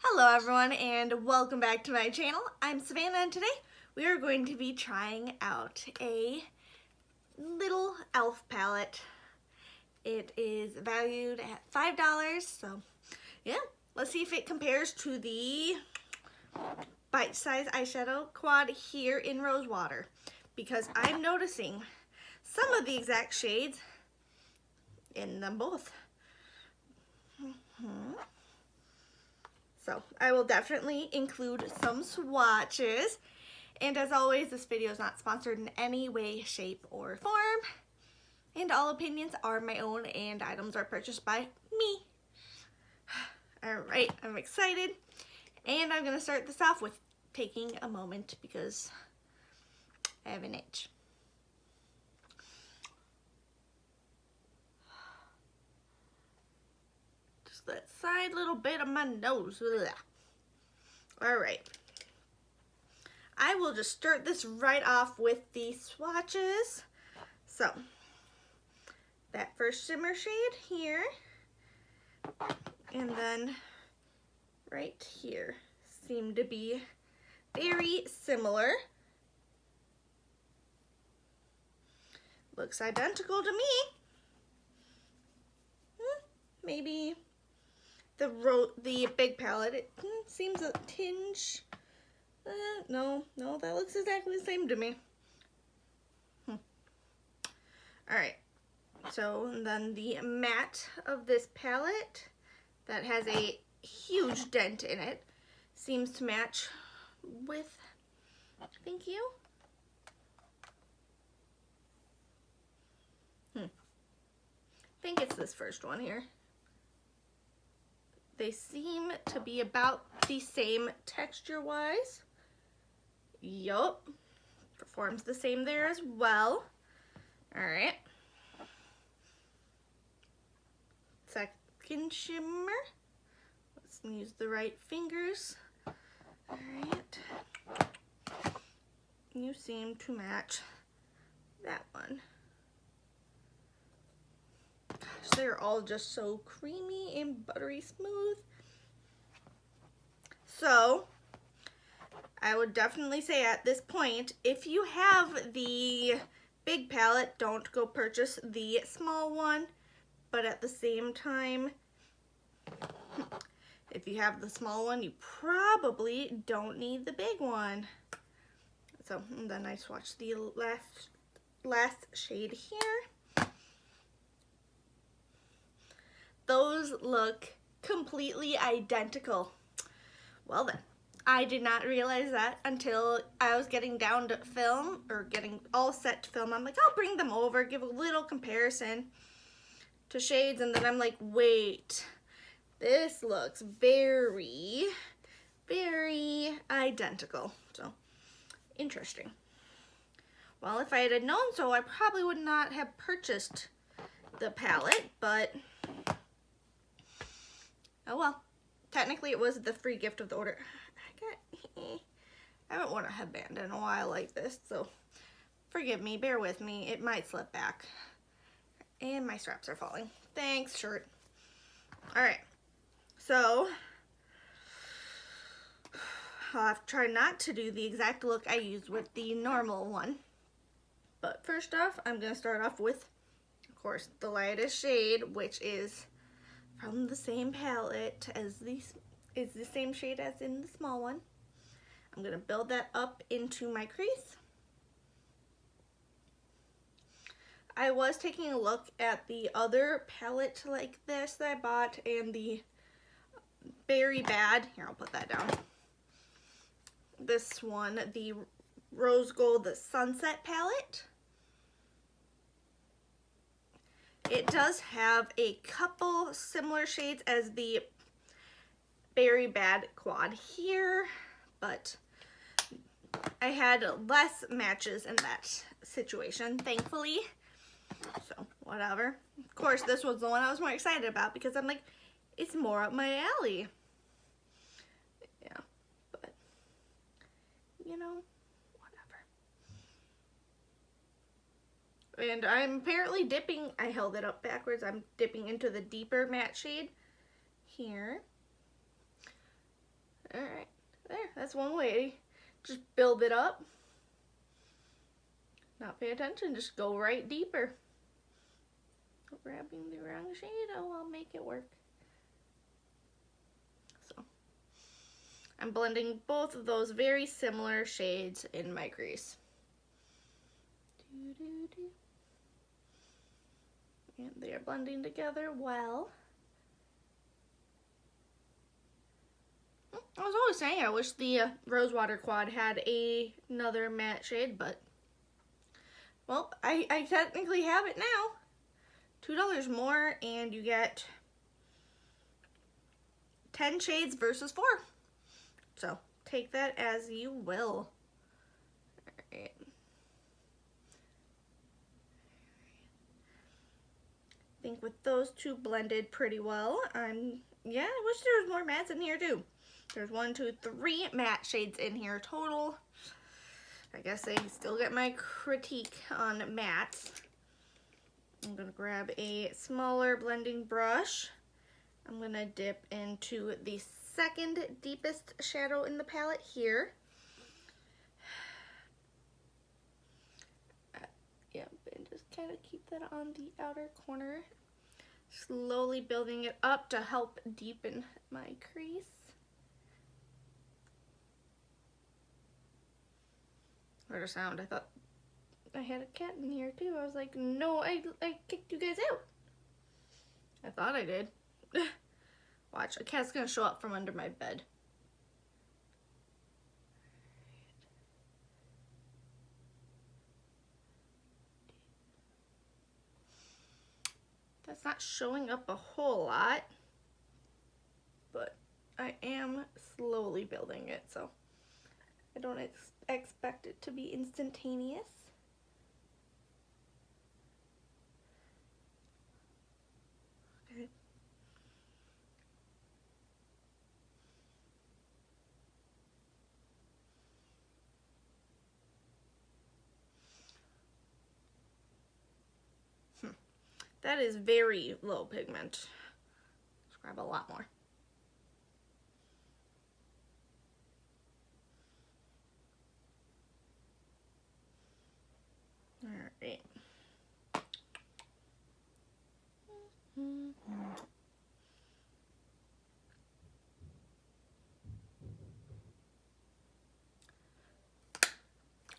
Hello everyone and welcome back to my channel. I'm Savannah and today we are going to be trying out a little E.L.F. palette. It is valued at $5, so yeah, let's see if it compares to the bite-size eyeshadow quad here in Rose Water, because I'm noticing some of the exact shades in them both. So I will definitely include some swatches. And as always, this video is not sponsored in any way, shape, or form. And all opinions are my own and items are purchased by me. Alright, I'm excited. And I'm going to start this off with taking a moment because I have an itch. That side little bit of my nose. Alright. I will just start this right off with the swatches. So, that first shimmer shade here. And then right here seem to be very similar. Looks identical to me. Maybe the big palette, it seems a tinge. No, that looks exactly the same to me. Alright, so then the matte of this palette that has a huge dent in it seems to match with, thank you. I think it's this first one here. They seem to be about the same texture-wise. Yup. Performs the same there as well. Alright. Second shimmer. Let's use the right fingers. Alright. You seem to match that one. They're all just so creamy and buttery smooth. So, I would definitely say at this point, if you have the big palette, don't go purchase the small one. But at the same time, if you have the small one, you probably don't need the big one. So, and then I swatched the last shade here. Those look completely identical. Well then, I did not realize that until I was getting down to film, or getting all set to film. I'm like, I'll bring them over, give a little comparison to shades, and then I'm like, wait, this looks very, very identical. So, interesting. Well, if I had known so, I probably would not have purchased the palette, but oh well. Technically it was the free gift of the order. I haven't worn a headband in a while like this, so forgive me, bear with me. It might slip back. And my straps are falling. Thanks, shirt. Alright, so I'll have to try not to do the exact look I used with the normal one. But first off, I'm going to start off with, of course, the lightest shade, which is from the same palette as the same shade as in the small one. I'm going to build that up into my crease. I was taking a look at the other palette like this that I bought, and the Very Bad, here I'll put that down, this one, the Rose Gold Sunset palette. It does have a couple similar shades as the Very Bad quad here, but I had less matches in that situation, thankfully. So, whatever. Of course, this was the one I was more excited about because I'm like, it's more up my alley. Yeah, but, you know, whatever. And I'm apparently dipping, I held it up backwards, I'm dipping into the deeper matte shade here. Alright, there, that's one way. Just build it up. Not pay attention, just go right deeper. Grabbing the wrong shade, oh, I'll make it work. So, I'm blending both of those very similar shades in my crease. And they are blending together well. I was always saying I wish the Rosewater Quad had another matte shade, but well, I technically have it now. $2 more and you get 10 shades versus 4. So take that as you will. Alright. I think with those two blended pretty well, yeah, I wish there was more mattes in here too. There's 1, 2, 3 matte shades in here total. I guess I still get my critique on mattes. I'm gonna grab a smaller blending brush. I'm gonna dip into the second deepest shadow in the palette here. Yep, and just kind of keep that on the outer corner. Slowly building it up to help deepen my crease. Heard a sound. I thought I had a cat in here too. I was like, no, I kicked you guys out. I thought I did. Watch, a cat's gonna show up from under my bed. That's not showing up a whole lot, but I am slowly building it, so I don't expect it to be instantaneous. Okay. That is very low pigment. Let's grab a lot more. Alright.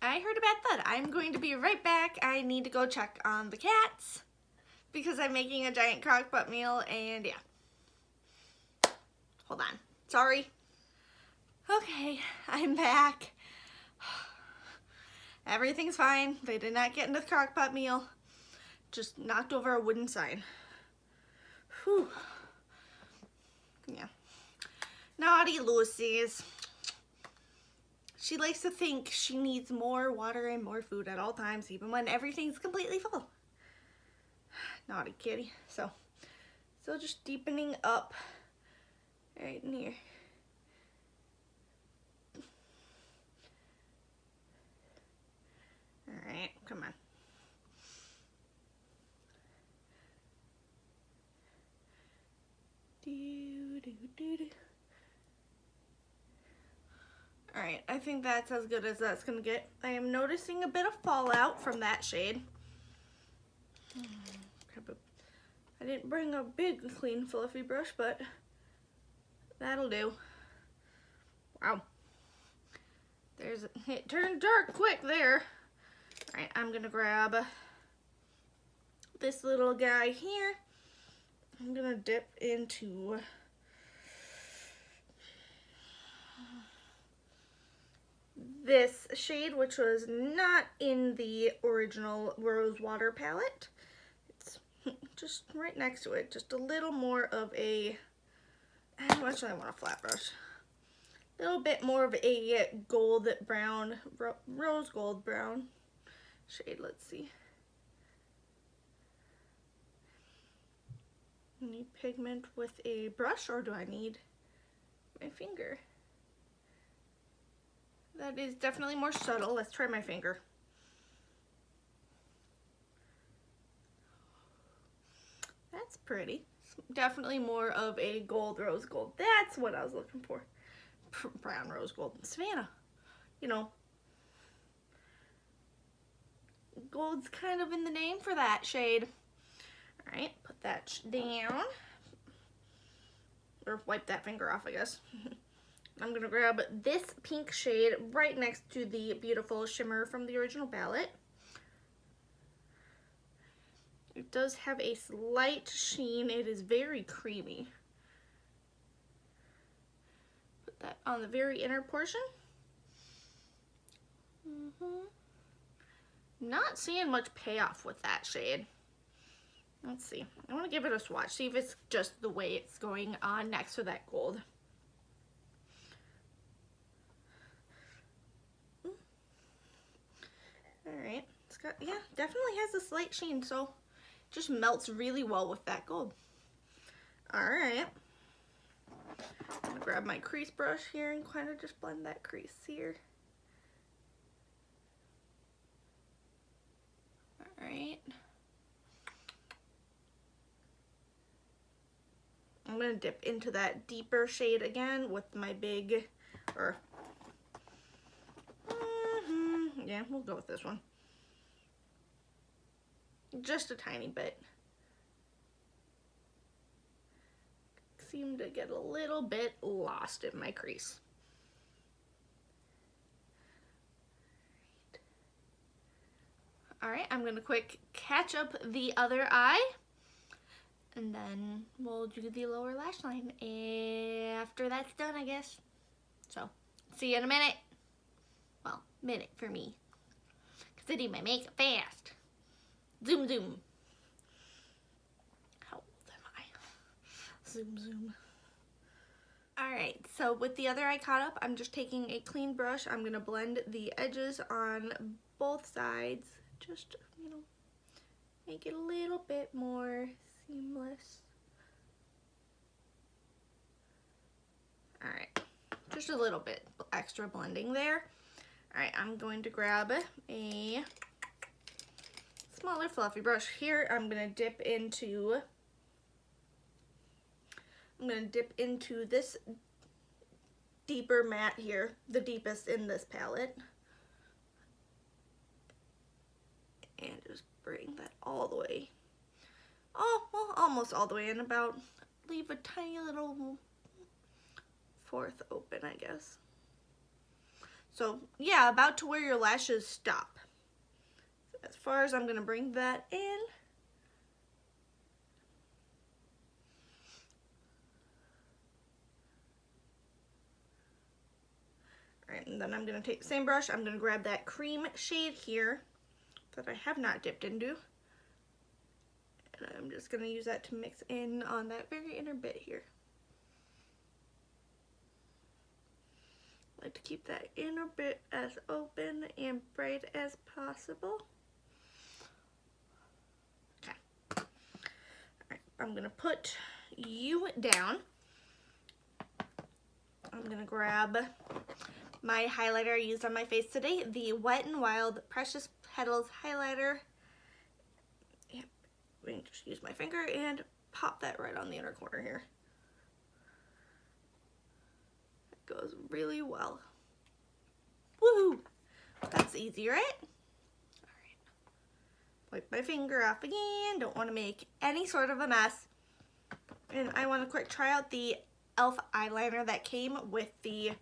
I heard a bad thud. I'm going to be right back. I need to go check on the cats because I'm making a giant crock-pot meal and yeah. Hold on. Sorry. Okay, I'm back. Everything's fine. They did not get into the crock-pot meal. Just knocked over a wooden sign. Whew. Yeah. Naughty Lucy's. She likes to think she needs more water and more food at all times, even when everything's completely full. Naughty kitty. So just deepening up right in here. Alright, come on. Alright, I think that's as good as that's gonna get. I am noticing a bit of fallout from that shade. I didn't bring a big, clean, fluffy brush, but that'll do. Wow. It turned dark quick there. Alright, I'm gonna grab this little guy here. I'm gonna dip into this shade, which was not in the original Rosewater palette. It's just right next to it, just a little more of a, actually I want a flat brush. A little bit more of a gold brown, rose gold brown shade. Let's see. Need pigment with a brush, or do I need my finger? That is definitely more subtle. Let's try my finger. That's pretty. Definitely more of a gold, rose gold. That's what I was looking for. brown rose gold. Savannah, you know, gold's kind of in the name for that shade. All right, put that down. Or wipe that finger off, I guess. I'm gonna grab this pink shade right next to the beautiful shimmer from the original palette. It does have a slight sheen. It is very creamy. Put that on the very inner portion. Not seeing much payoff with that shade. Let's see. I want to give it a swatch. See if it's just the way it's going on next to that gold. Alright. It's got, yeah, definitely has a slight sheen, so it just melts really well with that gold. Alright. I'm going to grab my crease brush here and kind of just blend that crease here. Alright. I'm going to dip into that deeper shade again with my big, or, yeah, we'll go with this one. Just a tiny bit. Seemed to get a little bit lost in my crease. Alright, I'm going to quick catch up the other eye. And then we'll do the lower lash line after that's done, I guess. So, see you in a minute. Well, minute for me. Because I do my makeup fast. Zoom, zoom. How old am I? Zoom, zoom. Alright, so with the other eye caught up, I'm just taking a clean brush. I'm going to blend the edges on both sides. Just, you know, make it a little bit more seamless. Alright, just a little bit extra blending there. Alright, I'm going to grab a smaller fluffy brush here. I'm going to dip into this deeper matte here, the deepest in this palette. And just bring that all the way. Oh, well, almost all the way in, about leave a tiny little fourth open, I guess. So, yeah, about to where your lashes stop. As far as I'm going to bring that in. Alright, and then I'm going to take the same brush. I'm going to grab that cream shade here that I have not dipped into. And I'm just going to use that to mix in on that very inner bit here. I like to keep that inner bit as open and bright as possible. Okay. Alright, I'm going to put you down. I'm going to grab my highlighter I used on my face today, the Wet n Wild Precious Petals highlighter. Yep. I'm going to just use my finger and pop that right on the inner corner here. It goes really well. Woohoo! That's easy, right? Alright. Wipe my finger off again. Don't want to make any sort of a mess. And I want to quick try out the E.L.F. eyeliner that came with the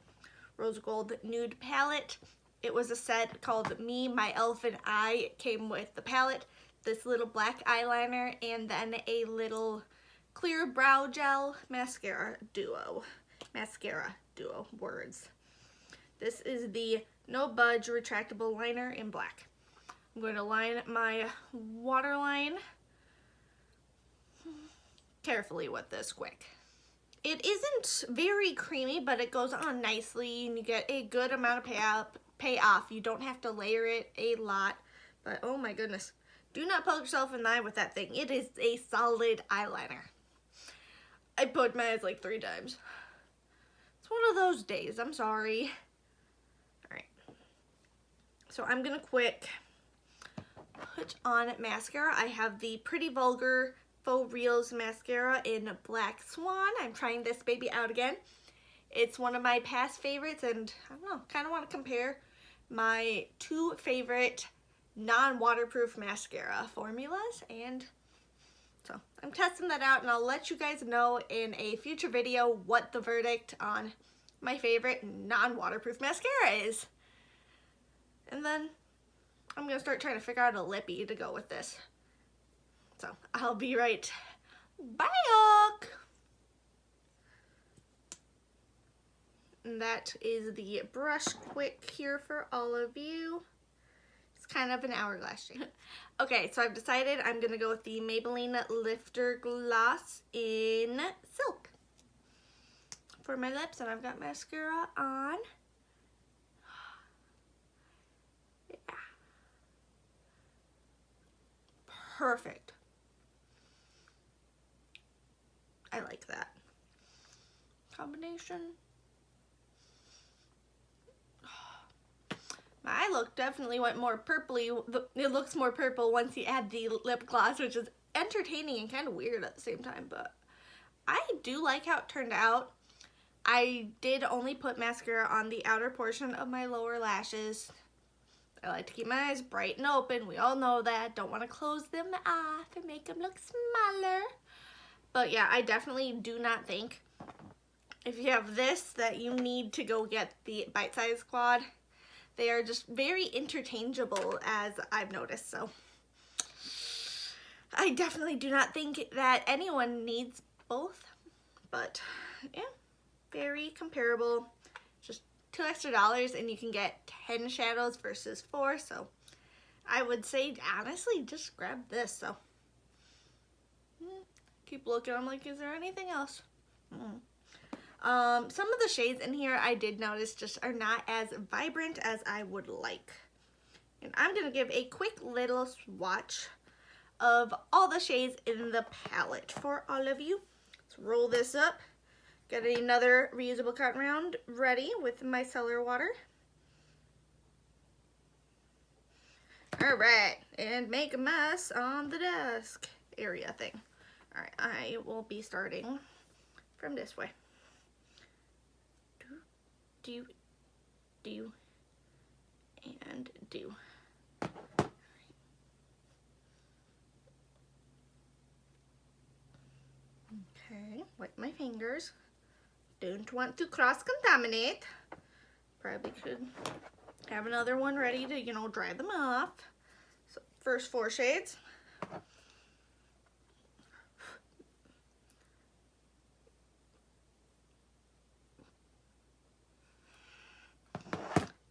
Rose Gold Nude palette. It was a set called Me, My E.L.F. and I. It came with the palette, this little black eyeliner, and then a little clear brow gel mascara duo. Mascara duo words. This is the No Budge Retractable Liner in black. I'm going to line my waterline carefully with this quick. It isn't very creamy, but it goes on nicely and you get a good amount of payoff. You don't have to layer it a lot, but oh my goodness. Do not poke yourself in the eye with that thing. It is a solid eyeliner. I poked my eyes like 3 times. It's one of those days, I'm sorry. Alright. So I'm gonna quick put on mascara. I have the Pretty Vulgar Faux Reals mascara in Black Swan. I'm trying this baby out again. It's one of my past favorites, and I don't know, kind of want to compare my two favorite non-waterproof mascara formulas, and so I'm testing that out, and I'll let you guys know in a future video what the verdict on my favorite non-waterproof mascara is. And then I'm gonna start trying to figure out a lippy to go with this. So I'll be right back. And that is the brush quick here for all of you. It's kind of an hourglass shape. Okay, so I've decided I'm gonna go with the Maybelline Lifter Gloss in Silk for my lips, and I've got mascara on. Yeah. Perfect. I like that combination. My eye look definitely went more purpley. It looks more purple once you add the lip gloss, which is entertaining and kind of weird at the same time, but I do like how it turned out. I did only put mascara on the outer portion of my lower lashes. I like to keep my eyes bright and open. We all know that. Don't want to close them off and make them look smaller. But yeah, I definitely do not think if you have this that you need to go get the Bite Size Quad. They are just very interchangeable, as I've noticed, so I definitely do not think that anyone needs both, but yeah, very comparable. Just $2 extra and you can get 10 shadows versus 4, so I would say honestly just grab this. So keep looking, I'm like, is there anything else? Some of the shades in here I did notice just are not as vibrant as I would like. And I'm going to give a quick little swatch of all the shades in the palette for all of you. Let's roll this up. Got another reusable cotton round ready with my micellar water. Alright, and make a mess on the desk area thing. Alright, I will be starting from this way. Do, and do. Okay, wipe my fingers. Don't want to cross-contaminate. Probably could have another one ready to, you know, dry them off. So, first 4 shades.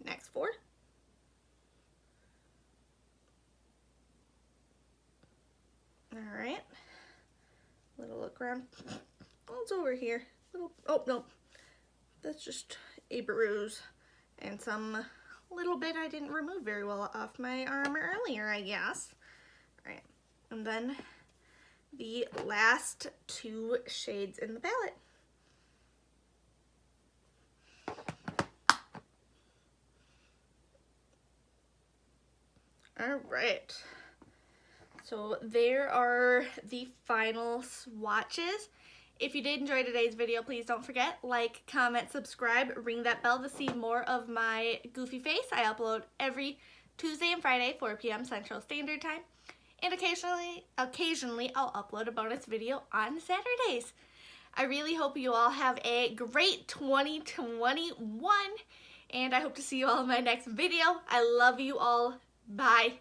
Next 4. Alright. Little look around. Oh, it's over here. Little, oh, no. That's just a bruise and some little bit I didn't remove very well off my arm earlier, I guess. Alright. And then the last 2 shades in the palette. Alright, so there are the final swatches. If you did enjoy today's video, please don't forget, like, comment, subscribe, ring that bell to see more of my goofy face. I upload every Tuesday and Friday, 4 p.m. Central Standard Time. And occasionally I'll upload a bonus video on Saturdays. I really hope you all have a great 2021, and I hope to see you all in my next video. I love you all. Bye.